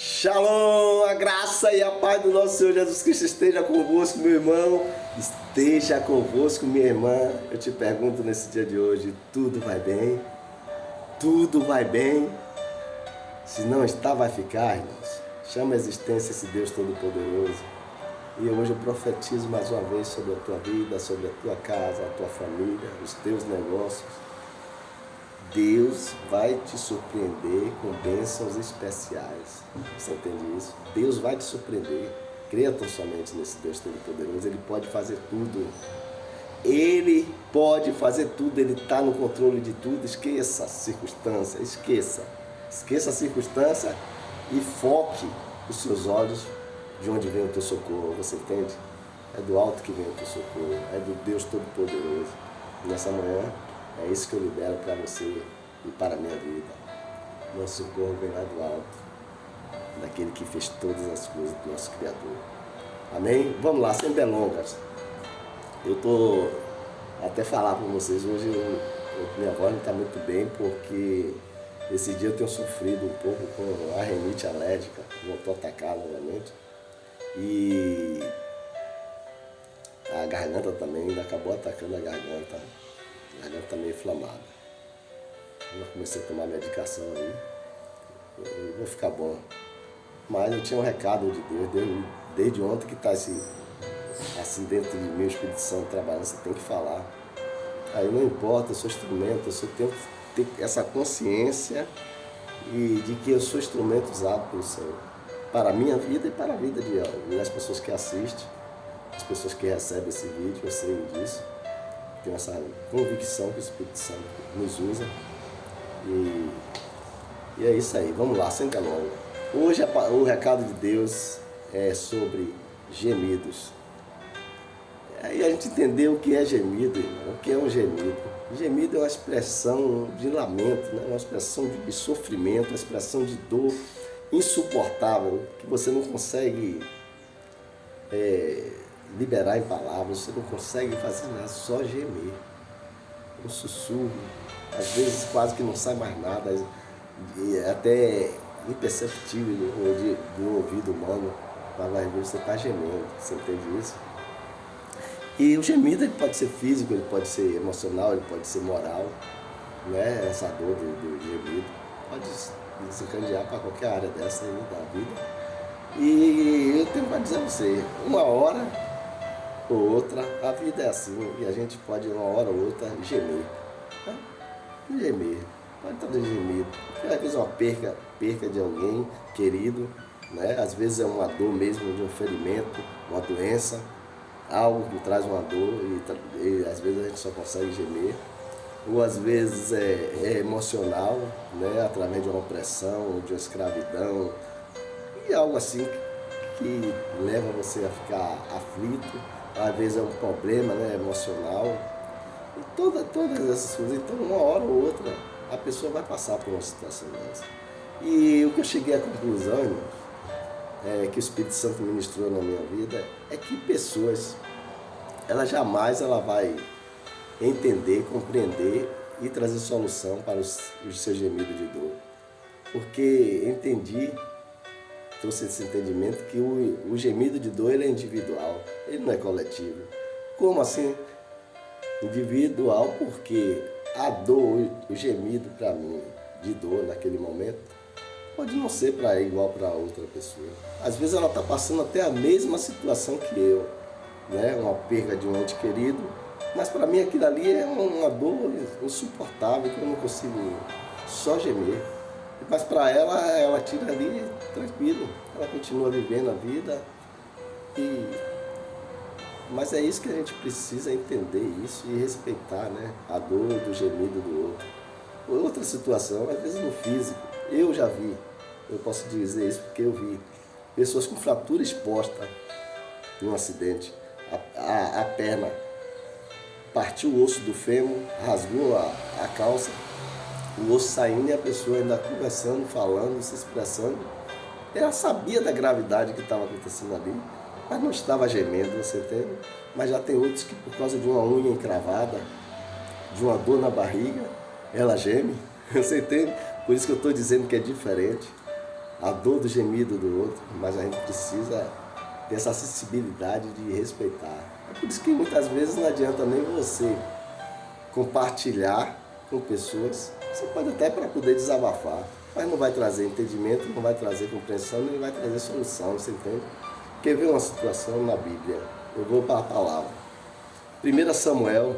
Shalom, a graça e a paz do nosso Senhor Jesus Cristo esteja convosco, meu irmão, esteja convosco, minha irmã. Eu te pergunto nesse dia de hoje, tudo vai bem? Tudo vai bem? Se não está, vai ficar, irmãos. Chama a existência esse Deus Todo-Poderoso. E hoje eu profetizo mais uma vez sobre a tua vida, sobre a tua casa, a tua família, os teus negócios. Deus vai te surpreender com bênçãos especiais. Você entende isso? Deus vai te surpreender. Creia tão somente nesse Deus Todo-Poderoso. Ele pode fazer tudo. Ele pode fazer tudo. Ele está no controle de tudo. Esqueça a circunstância. Esqueça a circunstância e foque os seus olhos de onde vem o teu socorro. Você entende? É do alto que vem o teu socorro. É do Deus Todo-Poderoso. Nessa manhã, é isso que eu libero para você e para a minha vida. Nosso socorro vem lá do alto, daquele que fez todas as coisas, do nosso Criador. Amém? Vamos lá, sem delongas. Eu estou até falar para vocês, hoje minha voz não está muito bem, porque esse dia eu tenho sofrido um pouco com a rinite alérgica, voltou a atacar novamente. E a garganta também, ainda acabou atacando a garganta. A garganta está meio inflamada. Eu comecei a tomar medicação aí. Eu vou ficar bom. Mas eu tinha um recado de Deus, desde ontem que está assim dentro de mim, o Espírito Santo trabalhando, você tem que falar. Aí não importa, eu sou instrumento, eu só tenho que ter essa consciência e de que eu sou instrumento usado pelo Senhor. Para a minha vida e para a vida das pessoas que assistem, as pessoas que recebem esse vídeo, eu sei disso. Tenho essa convicção que o Espírito Santo nos usa. E é isso aí, vamos lá, sem delongas. Hoje o recado de Deus é sobre gemidos. Aí a gente entendeu o que é gemido, irmão. O que é um gemido? Gemido é uma expressão de lamento, né? Uma expressão de sofrimento, uma expressão de dor insuportável, que você não consegue liberar em palavras, você não consegue fazer nada, só gemer. Um sussurro, às vezes quase que não sai mais nada, até imperceptível do ouvido humano, mas vai ver, você está gemendo, você entende isso? E o gemido ele pode ser físico, ele pode ser emocional, ele pode ser moral, né? Essa dor do gemido pode desencadear para qualquer área dessa aí da vida. E eu tenho para dizer a você, uma hora ou outra, a vida é assim, e a gente pode uma hora ou outra gemer. Né? Gemer, pode estar gemido. Às vezes é uma perca de alguém querido, né? Às vezes é uma dor mesmo de um ferimento, uma doença, algo que traz uma dor e às vezes a gente só consegue gemer. Ou às vezes é emocional, né? Através de uma opressão, de uma escravidão, e algo assim que leva você a ficar aflito. Às vezes é um problema, né, emocional, e todas essas coisas. Então uma hora ou outra a pessoa vai passar por uma situação dessa. E o que eu cheguei à conclusão, irmão, que o Espírito Santo ministrou na minha vida, é que pessoas, ela jamais vai entender, compreender e trazer solução para os seus gemidos de dor. Porque entendi, trouxe esse entendimento que o gemido de dor ele é individual, ele não é coletivo. Como assim? Individual, porque a dor, o gemido para mim de dor naquele momento pode não ser igual para outra pessoa. Às vezes ela está passando até a mesma situação que eu, né? Uma perda de um ente querido, mas para mim aquilo ali é uma dor insuportável que eu não consigo só gemer. Mas para ela tira ali tranquilo, ela continua vivendo a vida. Mas é isso que a gente precisa entender isso e respeitar, né? A dor do gemido do outro. Outra situação, às vezes no físico, eu já vi, eu posso dizer isso porque eu vi, pessoas com fratura exposta em um acidente, a perna partiu o osso do fêmur, rasgou a calça, o osso saindo e a pessoa ainda conversando, falando, se expressando. Ela sabia da gravidade que estava acontecendo ali, mas não estava gemendo, você entende? Mas já tem outros que por causa de uma unha encravada, de uma dor na barriga, ela geme, você entende? Por isso que eu estou dizendo que é diferente. a dor do gemido do outro, mas a gente precisa ter essa sensibilidade de respeitar. É por isso que muitas vezes não adianta nem você compartilhar com pessoas. Você pode até para poder desabafar, mas não vai trazer entendimento, não vai trazer compreensão, nem vai trazer solução, você entende? Quer ver uma situação na Bíblia? Eu vou para a palavra. 1 Samuel,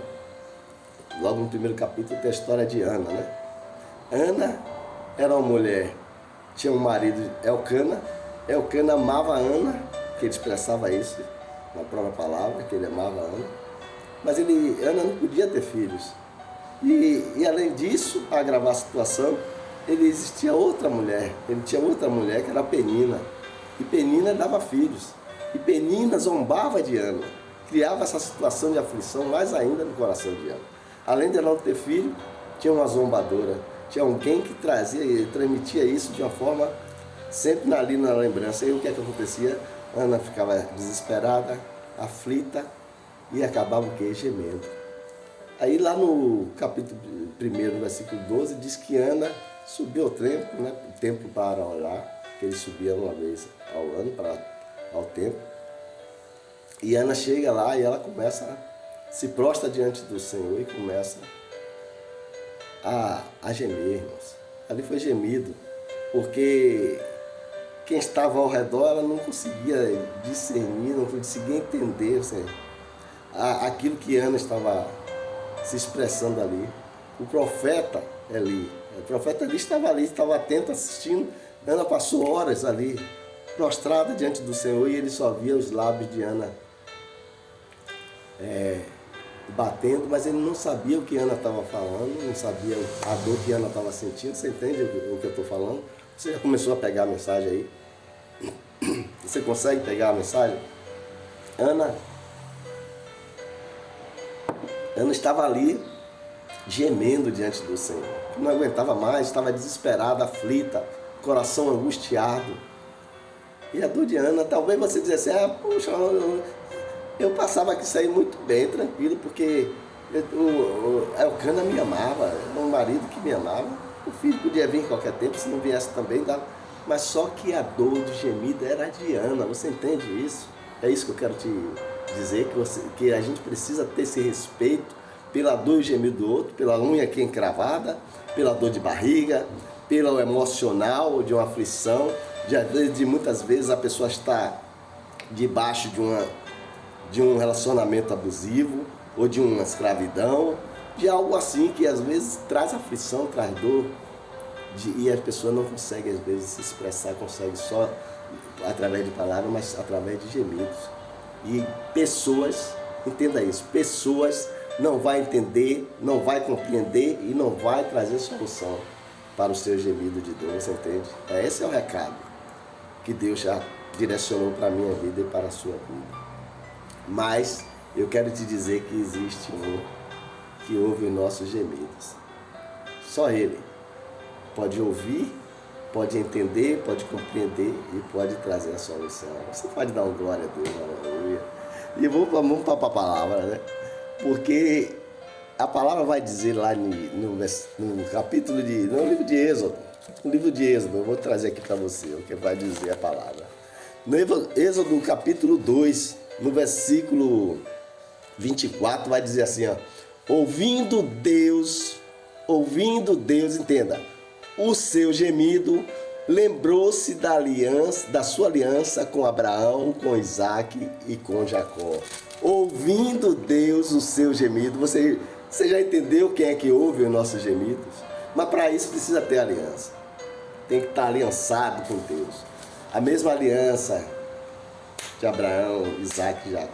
logo no primeiro capítulo, tem a história de Ana, né? Ana era uma mulher, tinha um marido, Elcana. Elcana amava Ana, que ele expressava isso na própria palavra, que ele amava Ana. Mas Ana não podia ter filhos. E além disso, para agravar a situação, existia outra mulher. Ele tinha outra mulher que era Penina. E Penina dava filhos. E Penina zombava de Ana. Criava essa situação de aflição mais ainda no coração de Ana. Além de ela não ter filho, tinha uma zombadora. Tinha alguém que trazia e transmitia isso de uma forma sempre ali na lembrança. E o que é que acontecia? Ana ficava desesperada, aflita e acabava o quê? Gemendo. Aí lá no capítulo 1, versículo 12, diz que Ana subiu ao templo, né? O templo para orar, que ele subia uma vez ao ano ao templo. E Ana chega lá e ela começa, se prostra diante do Senhor e começa a gemer, irmãos. Ali foi gemido, porque quem estava ao redor ela não conseguia discernir, não conseguia entender aquilo que Ana estava se expressando ali. O profeta Eli estava ali, estava atento, assistindo. Ana passou horas ali, prostrada diante do Senhor, e ele só via os lábios de Ana batendo, mas ele não sabia o que Ana estava falando, não sabia a dor que Ana estava sentindo. Você entende o que eu estou falando? Você já começou a pegar a mensagem aí? Você consegue pegar a mensagem? Ana estava ali gemendo diante do Senhor. Não aguentava mais, estava desesperada, aflita, coração angustiado. E a dor de Ana, talvez você dissesse, puxa, eu passava aqui sair muito bem, tranquilo, porque Elcana me amava, era um marido que me amava. O filho podia vir em qualquer tempo, se não viesse também, dava. Mas só que a dor de gemido era de Ana, você entende isso? É isso que eu quero te dizer, que a gente precisa ter esse respeito pela dor e gemido do outro, pela unha aqui encravada, pela dor de barriga, pelo emocional, de uma aflição, de muitas vezes a pessoa está debaixo de um relacionamento abusivo, ou de uma escravidão, de algo assim que às vezes traz aflição, traz dor, e a pessoa não consegue às vezes se expressar, consegue só através de palavras, mas através de gemidos. E pessoas, entenda isso, pessoas não vai entender, não vai compreender e não vai trazer solução para o seu gemido de dor, você entende? Esse é o recado que Deus já direcionou para a minha vida e para a sua vida. Mas eu quero te dizer que existe um que ouve os nossos gemidos. Só Ele pode ouvir, pode entender, pode compreender e pode trazer a solução. Você pode dar um glória a Deus, aleluia. E vamos para a palavra, né? Porque a palavra vai dizer lá no capítulo no livro de Êxodo. No livro de Êxodo, eu vou trazer aqui para você o que vai dizer a palavra. No Êxodo capítulo 2, no versículo 24, vai dizer assim, ó: ouvindo Deus, entenda, o seu gemido, lembrou-se da aliança, da sua aliança com Abraão, com Isaac e com Jacó. Ouvindo Deus o seu gemido, você já entendeu quem é que ouve os nossos gemidos? Mas para isso precisa ter aliança. Tem que estar aliançado com Deus. A mesma aliança de Abraão, Isaac e Jacó.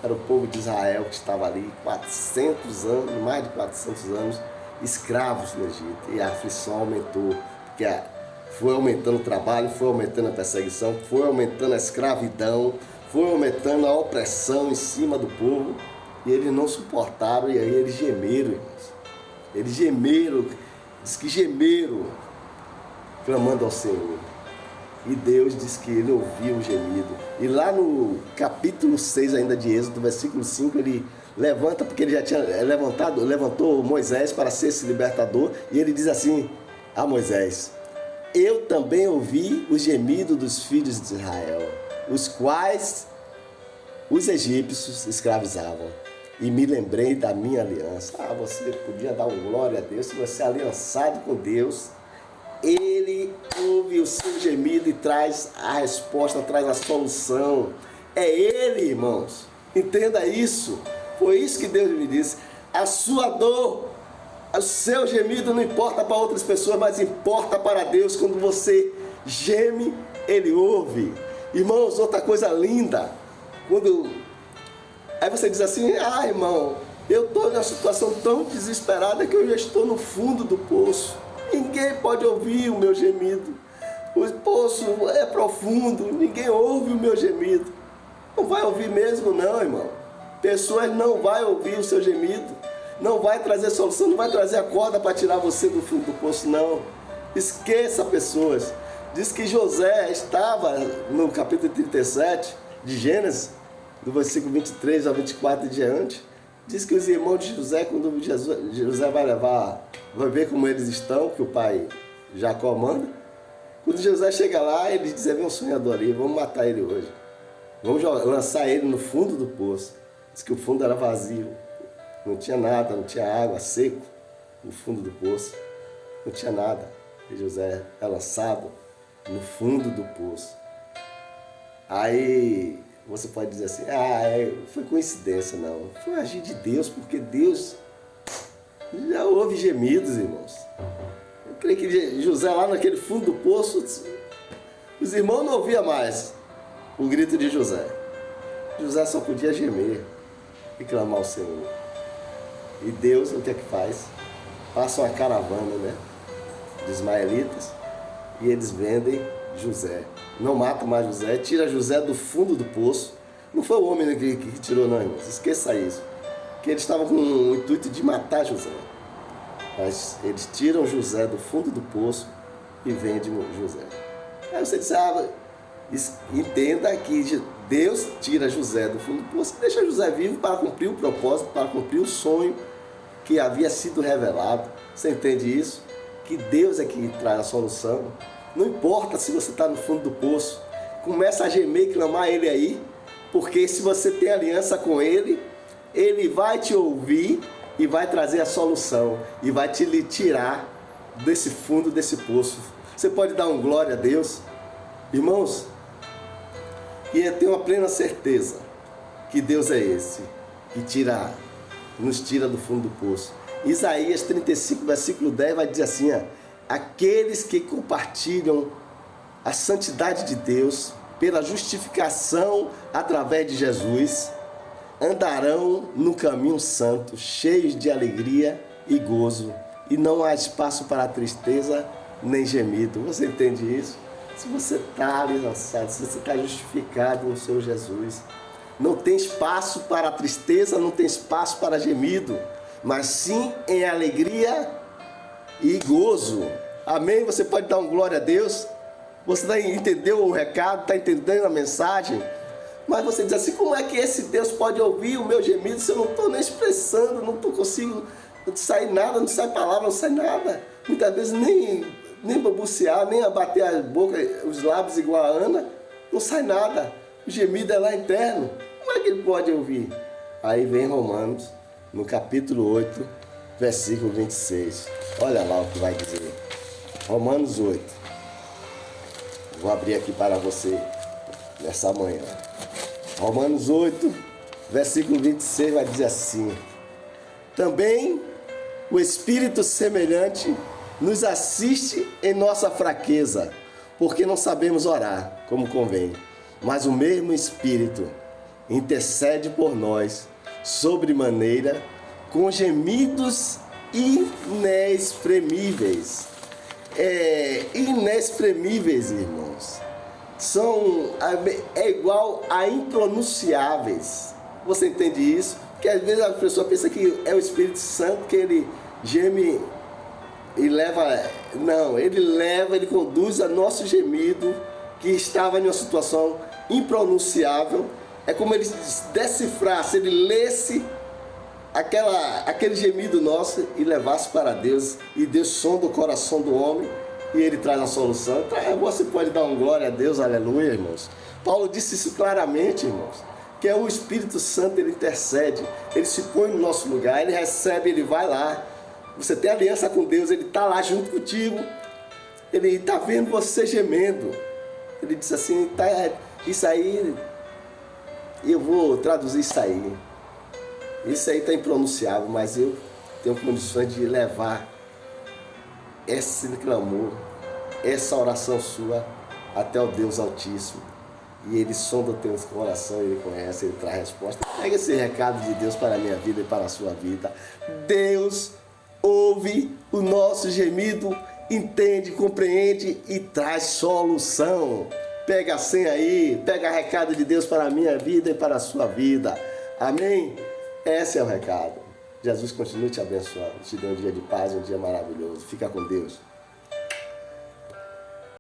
Era o povo de Israel que estava ali 400 anos, mais de 400 anos, escravos no Egito. E a aflição aumentou, porque foi aumentando o trabalho, foi aumentando a perseguição, foi aumentando a escravidão, foi aumentando a opressão em cima do povo. E eles não suportaram, e aí eles gemeram, irmãos. Eles gemeram, diz que gemeram, clamando ao Senhor. E Deus diz que ele ouviu o gemido. E lá no capítulo 6 ainda de Êxodo, versículo 5, ele levanta, porque ele já tinha levantou Moisés para ser esse libertador, e ele diz assim a Moisés: eu também ouvi o gemido dos filhos de Israel, os quais os egípcios escravizavam, e me lembrei da minha aliança. Você podia dar um glória a Deus, se você é aliançado com Deus, Ele ouve o seu gemido e traz a resposta, traz a solução. É Ele, irmãos. Entenda isso. Foi isso que Deus me disse. A sua dor, o seu gemido não importa para outras pessoas, mas importa para Deus. Quando você geme, Ele ouve. Irmãos, outra coisa linda. Aí você diz assim, irmão, eu estou numa situação tão desesperada que eu já estou no fundo do poço. Ninguém pode ouvir o meu gemido. O poço é profundo, ninguém ouve o meu gemido. Não vai ouvir mesmo não, irmão. Pessoas não vão ouvir o seu gemido. Não vai trazer solução, não vai trazer a corda para tirar você do fundo do poço, não. Esqueça pessoas. Diz que José estava no capítulo 37 de Gênesis, do versículo 23 ao 24 e diante. Diz que os irmãos de José, quando José vai ver como eles estão, que o pai Jacó manda. Quando José chega lá, ele diz, vem um sonhador ali, vamos matar ele hoje. Vamos lançar ele no fundo do poço. Diz que o fundo era vazio. Não tinha nada, não tinha água, seco no fundo do poço. Não tinha nada. E José é lançado no fundo do poço. Aí você pode dizer assim, foi coincidência, não. Foi agir de Deus, porque Deus já ouve gemidos, irmãos. Eu creio que José lá naquele fundo do poço, os irmãos não ouviam mais o grito de José. José só podia gemer e clamar ao Senhor. E Deus, o que é que faz? Passa uma caravana, né, de ismaelitas, e eles vendem José. Não mata mais José, tira José do fundo do poço. Não foi o homem que tirou, não, irmãos. Esqueça isso. Que eles estavam com o intuito de matar José. Mas eles tiram José do fundo do poço e vendem José. Aí você diz, entenda que Deus tira José do fundo do poço e deixa José vivo para cumprir o propósito, para cumprir o sonho que havia sido revelado. Você entende isso? Que Deus é que traz a solução. Não importa se você está no fundo do poço, começa a gemer e clamar a Ele aí, porque se você tem aliança com Ele, Ele vai te ouvir e vai trazer a solução e vai te tirar desse fundo desse poço. Você pode dar um glória a Deus, irmãos, e eu tenho uma plena certeza que Deus é esse que nos tira do fundo do poço. Isaías 35, versículo 10 vai dizer assim, aqueles que compartilham a santidade de Deus pela justificação através de Jesus andarão no caminho santo, cheios de alegria e gozo, e não há espaço para tristeza nem gemido. Você entende isso? Se você está aliançado, se você está justificado no Senhor Jesus, não tem espaço para tristeza, não tem espaço para gemido, mas sim em alegria e gozo. Amém? Você pode dar um glória a Deus? Você entendeu o recado? Está entendendo a mensagem? Mas você diz assim, como é que esse Deus pode ouvir o meu gemido se eu não estou nem expressando, não consigo sair nada, não sai palavra, não sai nada. Muitas vezes nem balbuciar, nem abater a boca, os lábios igual a Ana, não sai nada. O gemido é lá interno. Como é que ele pode ouvir? Aí vem Romanos, no capítulo 8, versículo 26. Olha lá o que vai dizer. Romanos 8. Vou abrir aqui para você nessa manhã. Romanos 8, versículo 26 vai dizer assim: também o Espírito semelhante nos assiste em nossa fraqueza, porque não sabemos orar como convém, mas o mesmo Espírito intercede por nós sobremaneira com gemidos inexprimíveis. Inexprimíveis, irmãos. É igual a impronunciáveis. Você entende isso? Porque às vezes a pessoa pensa que é o Espírito Santo que ele geme e leva. Não, ele conduz a nosso gemido que estava em uma situação impronunciável. É como ele decifrasse, ele lesse aquele gemido nosso e levasse para Deus. E Deus sonda o coração do homem e ele traz a solução. Você pode dar um glória a Deus, aleluia, irmãos. Paulo disse isso claramente, irmãos, que é o Espírito Santo, ele intercede, ele se põe no nosso lugar, ele recebe, ele vai lá. Você tem aliança com Deus, ele está lá junto contigo, ele está vendo você gemendo. Ele disse assim, isso aí, eu vou traduzir isso aí está impronunciável, mas eu tenho condições de levar esse clamor, essa oração sua até o Deus Altíssimo. E ele sonda o teu coração, ele conhece, ele traz resposta. Pega esse recado de Deus para a minha vida e para a sua vida. Deus ouve o nosso gemido, entende, compreende e traz solução. Pega a senha aí, pega o recado de Deus para a minha vida e para a sua vida. Amém? Esse é o recado. Jesus continue te abençoando, te dê um dia de paz, um dia maravilhoso. Fica com Deus.